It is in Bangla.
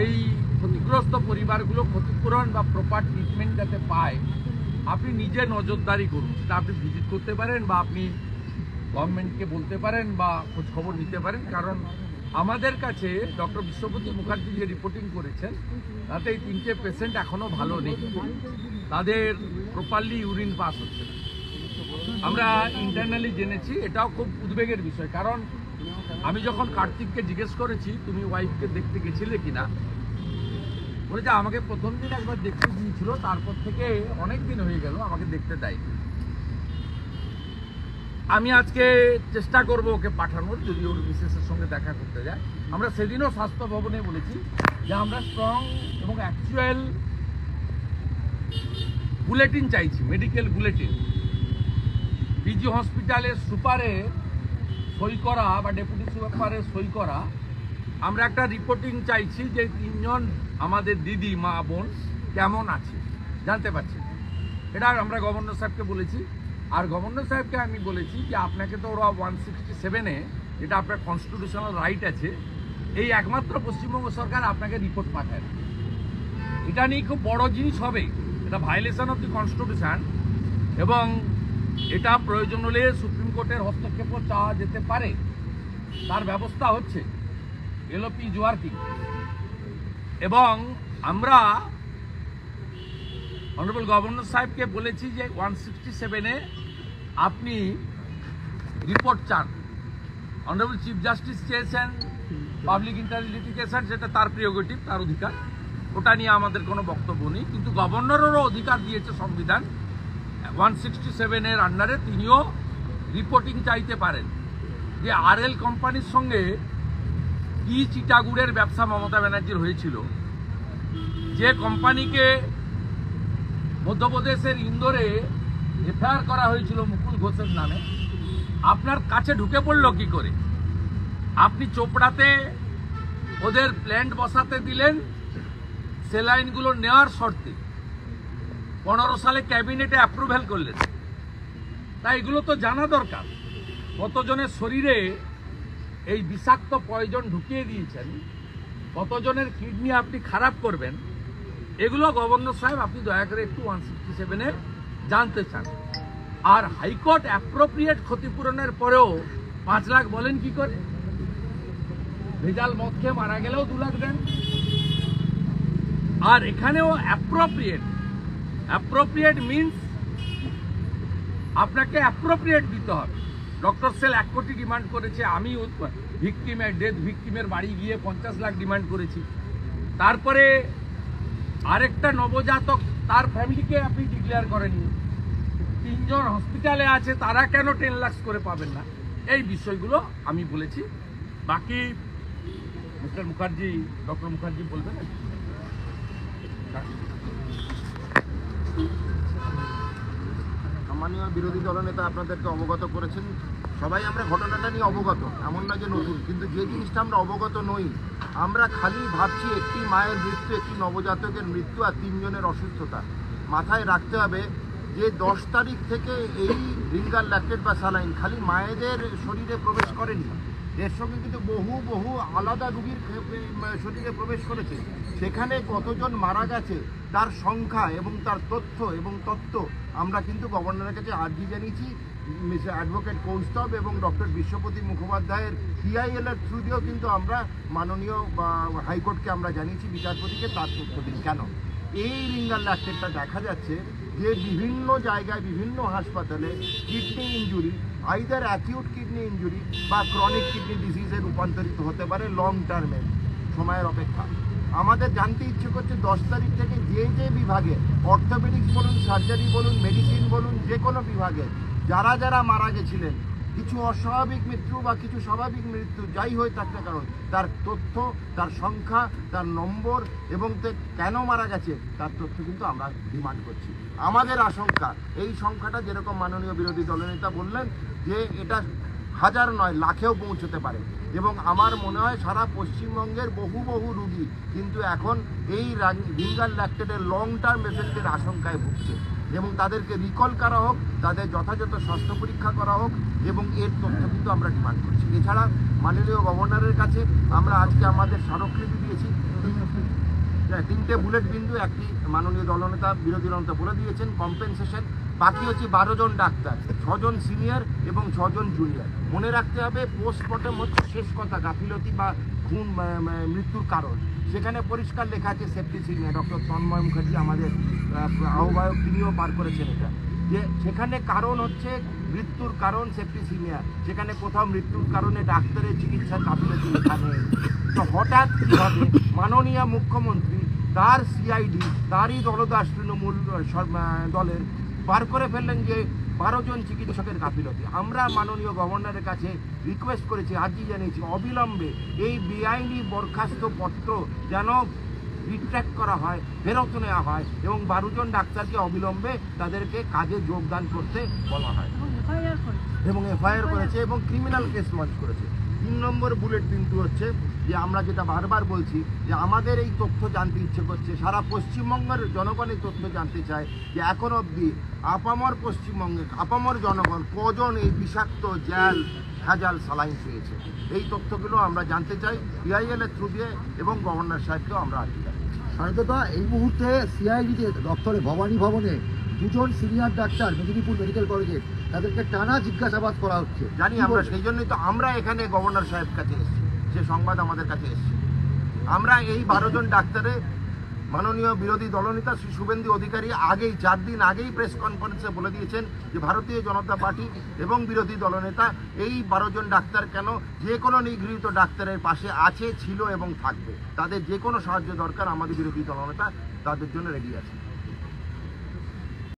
এই ক্ষতিগ্রস্ত পরিবারগুলো ক্ষতিপূরণ বা প্রপার ট্রিটমেন্ট যাতে পায় আপনি নিজে নজরদারি করুন। সেটা আপনি ভিজিট করতে পারেন বা আপনি গভর্নমেন্টকে বলতে পারেন বা খোঁজখবর নিতে পারেন। কারণ আমাদের কাছে ডক্টর বিশ্বপতি মুখার্জি যে রিপোর্টিং করেছেন তাতে এই 3টে পেশেন্ট এখনও ভালো নেই, তাদের প্রপারলি ইউরিন পাস হচ্ছে না। আমরা ইন্টারনালি জেনেছি, এটাও খুব উদ্বেগের বিষয়। কারণ আমি যখন কার্তিককে জিজ্ঞেস করেছি তুমি ওয়াইফকে দেখতে গেছিলে কিনা, বলেছে আমাকে প্রথম দিন একবার দেখতে দিয়েছিল, তারপর থেকে অনেক দিন হয়ে গেল আমাকে দেখতে দেয়নি। আমি আজকে চেষ্টা করব ওকে পাঠানোর, যদি ওর মিসেসের সঙ্গে দেখা করতে যায়। আমরা সেদিনও স্বাস্থ্য ভবনে বলেছি যে আমরা স্ট্রং এবং অ্যাকচুয়াল বুলেটিন চাইছি, মেডিকেল বুলেটিন। পিজি হসপিটালের সুপারে সই করা বা ডেপুটি সুপারে সই করা, আমরা একটা রিপোর্টিং চাইছি যে 3জন আমাদের দিদি মা বোন কেমন আছে জানতে পারছি। এটা আমরা গভর্নর সাহেবকে বলেছি। আর গভর্নর সাহেবকে আমি বলেছি যে আপনাকে তো ওরা 167-এ, যেটা আপনার কনস্টিটিউশনাল রাইট আছে, এই একমাত্র পশ্চিমবঙ্গ সরকার আপনাকে রিপোর্ট পাঠায়। এটা নিয়ে খুব বড় জিনিস হবে, এটা ভায়োলেশন অফ দি কনস্টিটিউশন, এবং এটা প্রয়োজন হলে সুপ্রিম কোর্টের হস্তক্ষেপও চাওয়া যেতে পারে। তার ব্যবস্থা হচ্ছে, এলওপি ইজ ওয়ার্কিং। এবং আমরা অনারেবল গভর্নর সাহেবকে বলেছি যে 167-এ আপনি রিপোর্ট চান। অনারেবল চিফ জাস্টিস চেয়েছেন পাবলিক ইন্টারেস্ট লিটিগেশন, সেটা তার প্রিরোগেটিভ, তার অধিকার, ওটা নিয়ে আমাদের কোনো বক্তব্য নেই। কিন্তু গভর্নরেরও অধিকার দিয়েছে সংবিধান, 167-এর আন্ডারে তিনিও রিপোর্টিং চাইতে পারেন যে আরএল কোম্পানির সঙ্গে কি চিটাগুড়ের ব্যবসা মমতা ব্যানার্জির হয়েছিল, যে কোম্পানিকে মধ্যপ্রদেশের ইন্দোরে এফআইআর করা হয়েছিল মুকুল ঘোষের নামে, আপনার কাছে ঢুকে পড়লো কি করে? আপনি চোপড়াতে ওদের প্ল্যান্ট বসাতে দিলেন সেলাইনগুলো নেওয়ার শর্তে, 15 সালে ক্যাবিনেটে অ্যাপ্রুভ্যাল করলেন। তাই এগুলো তো জানা দরকার, কতজনের শরীরে এই বিষাক্ত পয়জন ঢুকিয়ে দিয়েছেন, কতজনের কিডনি আপনি খারাপ করবেন, এগুলো গভর্নর সাহেব আপনি দয়া করে একটু 167-এ জানতে চান। আর হাইকোর্ট অ্যাপ্রোপ্রিয়েট ক্ষতিপূরণের পরেও 5 লাখ বলেন কি করে? ভেজাল মদ খেয়ে মারা গেলেও 2 লাখ দেন। আর এখানেও অ্যাপ্রোপ্রিয়েট মিনস আপনাকে অ্যাপ্রোপ্রিয়েট দিতে হবে। ডক্টর সেল 1 কোটি ডিমান্ড করেছে, আমি ভিকটিমের ডেথ ভিকটিমের বাড়ি গিয়ে 50 লাখ ডিমান্ড করেছি। তারপরে আরেকটা নবজাতক, তার ফ্যামিলিকে আপনি ডিক্লেয়ার করেননি। 3 জন হসপিটালে আছে, তারা কেন 10 লাখ করে পাবেন না? এই বিষয়গুলো আমি বলেছি। বাকি মিস্টার মুখার্জি, ডক্টর মুখার্জি বলবেন। সম্মানীয় বিরোধী দলনেতা আপনাদেরকে অবগত করেছেন, সবাই আমরা ঘটনাটা নিয়ে অবগত, এমন না যে নতুন। কিন্তু যে জিনিসটা আমরা অবগত নই, আমরা খালি ভাবছি একটি মায়ের মৃত্যু, একটি নবজাতকের মৃত্যু আর 3 জনের অসুস্থতা। মাথায় রাখতে হবে যে 10 তারিখ থেকে এই রিঙ্গার ল্যাকটেট বা স্যালাইন খালি মায়েদের শরীরে প্রবেশ করেনি, এর সঙ্গে কিন্তু বহু আলাদা রোগীর শরীরে প্রবেশ করেছে। সেখানে কতজন মারা গেছে তার সংখ্যা এবং তার তথ্য এবং তত্ত্ব আমরা কিন্তু গভর্নরের কাছে আর্জি জানিয়েছি। মিস্টার অ্যাডভোকেট কৌস্তব এবং ডক্টর বিশ্বপতি মুখোপাধ্যায়ের PIL-এর থ্রু দিয়েও কিন্তু আমরা মাননীয় হাইকোর্টকে আমরা জানিয়েছি, বিচারপতিকে তার তথ্য দিন। কেন এই রিঙ্গার ল্যাকটেটটা দেখা যাচ্ছে যে বিভিন্ন জায়গায় বিভিন্ন হাসপাতালে kidney injury, either acute kidney injury বা ক্রনিক কিডনি ডিজিজে রূপান্তরিত হতে পারে লং টার্মে, সময়ের অপেক্ষা। আমাদের জানতে ইচ্ছে করছে 10 তারিখ থেকে যে বিভাগে, অর্থোপেডিক্স বলুন, সার্জারি বলুন, মেডিসিন বলুন, যে কোনো বিভাগে যারা মারা গেছিলেন, কিছু অস্বাভাবিক মৃত্যু বা কিছু স্বাভাবিক মৃত্যু, যাই হয়ে থাক না কারণ, তার তথ্য, তার সংখ্যা, তার নম্বর এবং কেন মারা গেছে তার তথ্য কিন্তু আমরা ডিমান্ড করছি। আমাদের আশঙ্কা এই সংখ্যাটা যেরকম মাননীয় বিরোধী দলনেতা বললেন যে এটা 1000 নয়, লাখেও পৌঁছতে পারে। এবং আমার মনে হয় সারা পশ্চিমবঙ্গের বহু রুগী কিন্তু এখন এই রিঙ্গার ল্যাকটেটের লং টার্ম এফেক্টের আশঙ্কায় ভুগছে, এবং তাদেরকে রিকল করা হোক, তাদের যথাযথ স্বাস্থ্য পরীক্ষা করা হোক, এবং এর তথ্য কিন্তু আমরা ডিমান্ড করছি। এছাড়া মাননীয় গভর্নরের কাছে আমরা আজকে আমাদের স্মারকলিপি দিয়েছি। তিনটে বুলেট বিন্দু, একটি মাননীয় দলনেতা বিরোধী দলনেতা বলে দিয়েছেন কম্পেনসেশন। বাকি হচ্ছে 12 জন ডাক্তার, 6 জন সিনিয়র এবং 6 জন জুনিয়র। মনে রাখতে হবে পোস্টমর্টম হচ্ছে শেষ কথা, গাফিলতি বা খুন মৃত্যুর কারণ। সেখানে পরিষ্কার লেখা আছে safety senior. Doctor Tanmoy Mukherjee আমাদের আহ্বায়ক, তিনিও বার করেছেন এটা, যে সেখানে কারণ হচ্ছে মৃত্যুর কারণ সেফটি সিনিয়র। সেখানে কোথাও মৃত্যুর কারণে ডাক্তারের চিকিৎসার গাফিলতি লেখা নেই। তো হঠাৎ কীভাবে মাননীয় মুখ্যমন্ত্রী তার সিআইডি, তারই দলদাস তৃণমূল দলের বার করে ফেললেন যে 12 জন চিকিৎসকের গাফিলতি। আমরা মাননীয় গভর্নরের কাছে রিকোয়েস্ট করেছি, আজই জানিয়েছি, অবিলম্বে এই বেআইনি বরখাস্ত পত্র যেন রিট্র্যাক্ট করা হয়, ফেরত নেওয়া হয় এবং 12 জন ডাক্তারকে অবিলম্বে তাদেরকে কাজে যোগদান করতে বলা হয় এবং এফআইআর করেছে এবং ক্রিমিনাল কেস লঞ্চ করেছে। 3 নম্বর বুলেট কিন্তু হচ্ছে যে আমরা যেটা বারবার বলছি যে আমাদের এই তথ্য জানতে ইচ্ছে করছে, সারা পশ্চিমবঙ্গের জনগণ এই তথ্য জানতে চায় যে এখন অবধি আপামর পশ্চিমবঙ্গে আপামর জনগণ কজন এই বিষাক্ত জ্যাল ভেজাল সালাইন পেয়েছে। এই তথ্যগুলো আমরা জানতে চাই পিআইএল এর থ্রু দিয়ে এবং গভর্নর সাহেবকেও আমরা আর্জি জানাই। সারদাদা, এই মুহূর্তে সিআইডিতে দপ্তরে ভবানী ভবনে 2 জন সিনিয়র ডাক্তার মেদিনীপুর মেডিকেল কলেজে, তাদেরকে টানা জিজ্ঞাসাবাদ করা হচ্ছে। জানি আমরা, সেই জন্যই তো আমরা এখানে গভর্নর সাহেব কাছে এসেছি, সে সংবাদ আমাদের কাছে এসেছে। আমরা এই 12 জন ডাক্তারে মাননীয় বিরোধী দলনেতা শ্রী শুভেন্দু অধিকারী আগেই 4 দিন আগেই প্রেস কনফারেন্সে বলে দিয়েছেন যে ভারতীয় জনতা পার্টি এবং বিরোধী দলনেতা এই 12 জন ডাক্তার কেন যে কোনো নিগৃহীত ডাক্তারের পাশে আছে, ছিল এবং থাকবে। তাদের যে কোনো সাহায্য দরকার আমাদের বিরোধী দলনেতা তাদের জন্য রেডি আছে।